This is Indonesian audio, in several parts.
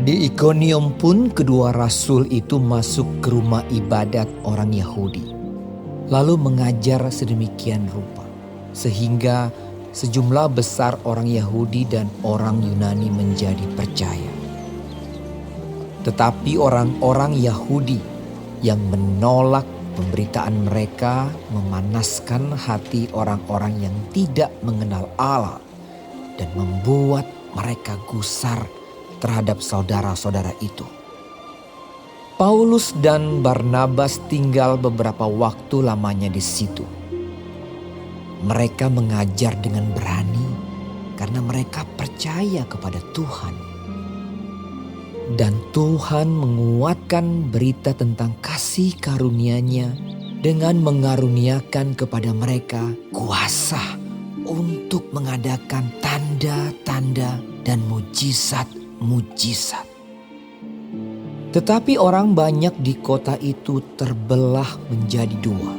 Di Ikonium pun kedua rasul itu masuk ke rumah ibadat orang Yahudi, lalu mengajar sedemikian rupa, sehingga sejumlah besar orang Yahudi dan orang Yunani menjadi percaya. Tetapi orang-orang Yahudi yang menolak pemberitaan mereka memanaskan hati orang-orang yang tidak mengenal Allah dan membuat mereka gusar terhadap saudara-saudara itu. Paulus dan Barnabas tinggal beberapa waktu lamanya di situ. Mereka mengajar dengan berani karena mereka percaya kepada Tuhan. Dan Tuhan menguatkan berita tentang kasih karunia-Nya dengan mengaruniakan kepada mereka kuasa untuk mengadakan tanda-tanda dan mujizat-mujizat. Tetapi orang banyak di kota itu terbelah menjadi dua.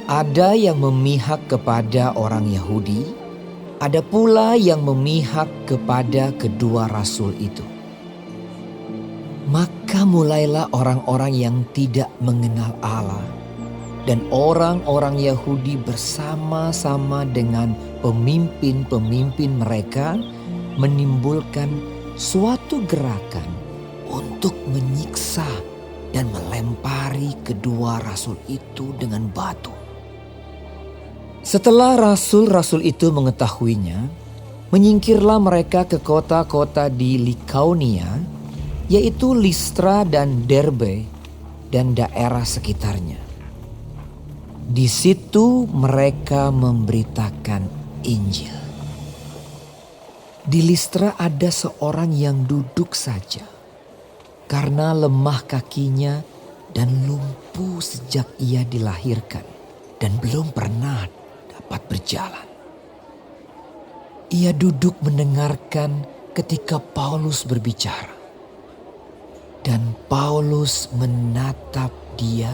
Ada yang memihak kepada orang Yahudi, ada pula yang memihak kepada kedua rasul itu. Maka mulailah orang-orang yang tidak mengenal Allah dan orang-orang Yahudi bersama-sama dengan pemimpin-pemimpin mereka menimbulkan suatu gerakan untuk menyiksa dan melempari kedua rasul itu dengan batu. Setelah rasul-rasul itu mengetahuinya, menyingkirlah mereka ke kota-kota di Likaonia, yaitu Listra dan Derbe dan daerah sekitarnya. Di situ mereka memberitakan Injil. Di Listra ada seorang yang duduk saja karena lemah kakinya dan lumpuh sejak ia dilahirkan dan belum pernah dapat berjalan. Ia duduk mendengarkan ketika Paulus berbicara. Dan Paulus menatap dia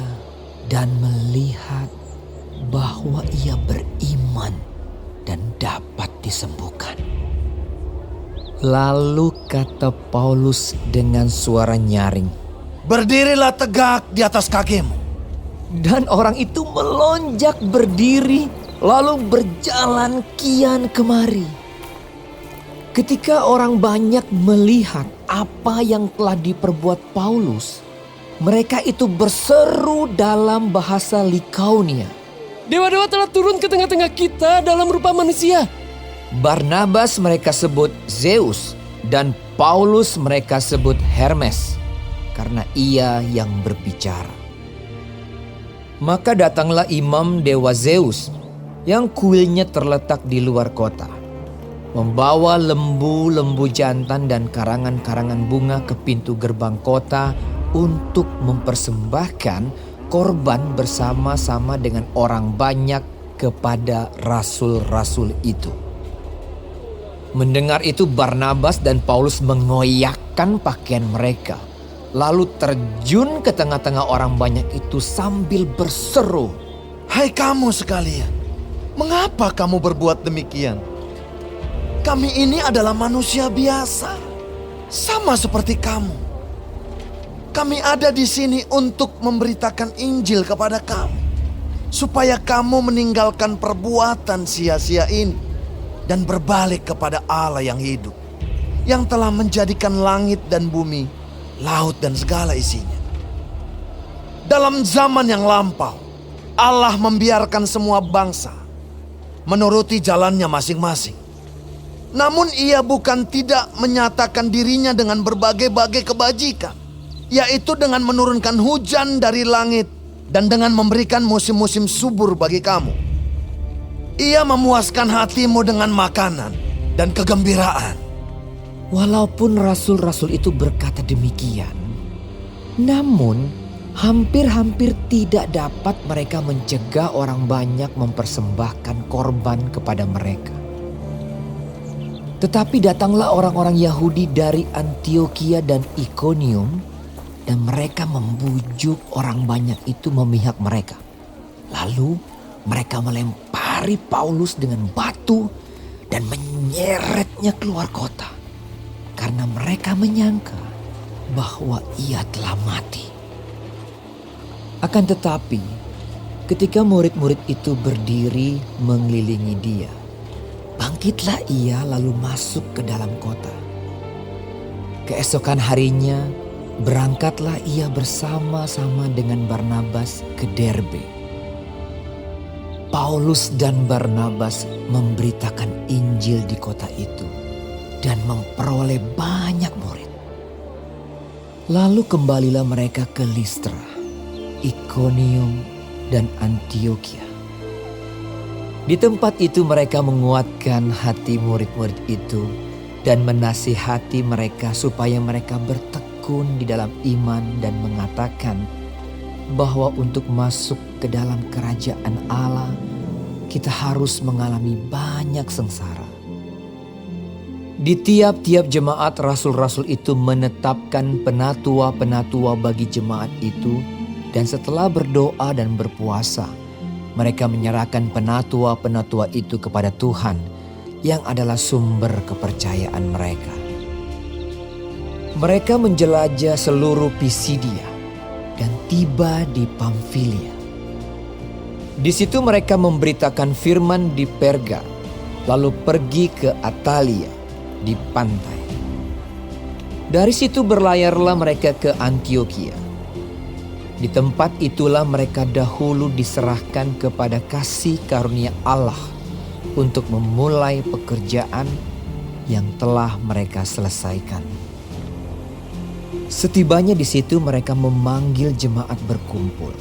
dan melihat bahwa ia beriman dan dapat disembuhkan. Lalu kata Paulus dengan suara nyaring, "Berdirilah tegak di atas kakimu." Dan orang itu melonjak berdiri lalu berjalan kian kemari. Ketika orang banyak melihat apa yang telah diperbuat Paulus, mereka itu berseru dalam bahasa Likaonia, "Dewa-dewa telah turun ke tengah-tengah kita dalam rupa manusia." Barnabas mereka sebut Zeus dan Paulus mereka sebut Hermes karena ia yang berbicara. Maka datanglah imam dewa Zeus yang kuilnya terletak di luar kota, membawa lembu-lembu jantan dan karangan-karangan bunga ke pintu gerbang kota untuk mempersembahkan korban bersama-sama dengan orang banyak kepada rasul-rasul itu. Mendengar itu Barnabas dan Paulus mengoyakkan pakaian mereka, lalu terjun ke tengah-tengah orang banyak itu sambil berseru, "Hai kamu sekalian, mengapa kamu berbuat demikian? Kami ini adalah manusia biasa, sama seperti kamu. Kami ada di sini untuk memberitakan Injil kepada kamu, supaya kamu meninggalkan perbuatan sia-sia ini dan berbalik kepada Allah yang hidup, yang telah menjadikan langit dan bumi, laut dan segala isinya. Dalam zaman yang lampau, Allah membiarkan semua bangsa menuruti jalannya masing-masing. Namun ia bukan tidak menyatakan dirinya dengan berbagai-bagai kebajikan, yaitu dengan menurunkan hujan dari langit dan dengan memberikan musim-musim subur bagi kamu. Ia memuaskan hatimu dengan makanan dan kegembiraan." Walaupun rasul-rasul itu berkata demikian, namun hampir-hampir tidak dapat mereka mencegah orang banyak mempersembahkan korban kepada mereka. Tetapi datanglah orang-orang Yahudi dari Antiokhia dan Ikonium dan mereka membujuk orang banyak itu memihak mereka. Lalu mereka melempari Paulus dengan batu dan menyeretnya keluar kota. karena mereka menyangka bahwa ia telah mati. Akan tetapi, ketika murid-murid itu berdiri mengelilingi dia, bangkitlah ia lalu masuk ke dalam kota. Keesokan harinya, berangkatlah ia bersama-sama dengan Barnabas ke Derbe. Paulus dan Barnabas memberitakan Injil di kota itu dan memperoleh banyak murid. Lalu kembalilah mereka ke Listra, Ikonium, dan Antiokhia. Di tempat itu mereka menguatkan hati murid-murid itu dan menasihati mereka supaya mereka bertekun di dalam iman dan mengatakan bahwa untuk masuk ke dalam kerajaan Allah kita harus mengalami banyak sengsara. Di tiap-tiap jemaat rasul-rasul itu menetapkan penatua-penatua bagi jemaat itu, dan setelah berdoa dan berpuasa, mereka menyerahkan penatua-penatua itu kepada Tuhan yang adalah sumber kepercayaan mereka. Mereka menjelajah seluruh Pisidia dan tiba di Pamfilia. Di situ mereka memberitakan firman di Perga, lalu pergi ke Atalia di pantai. Dari situ berlayarlah mereka ke Antiokhia. Di tempat itulah mereka dahulu diserahkan kepada kasih karunia Allah untuk memulai pekerjaan yang telah mereka selesaikan. Setibanya di situ mereka memanggil jemaat berkumpul.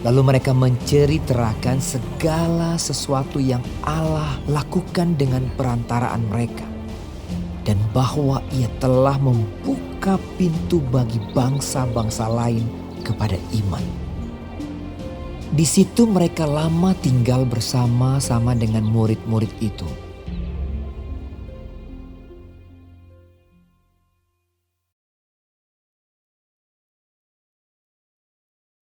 Lalu mereka menceritakan segala sesuatu yang Allah lakukan dengan perantaraan mereka, dan bahwa ia telah membuka pintu bagi bangsa-bangsa lain kepada iman. Di situ mereka lama tinggal bersama-sama dengan murid-murid itu.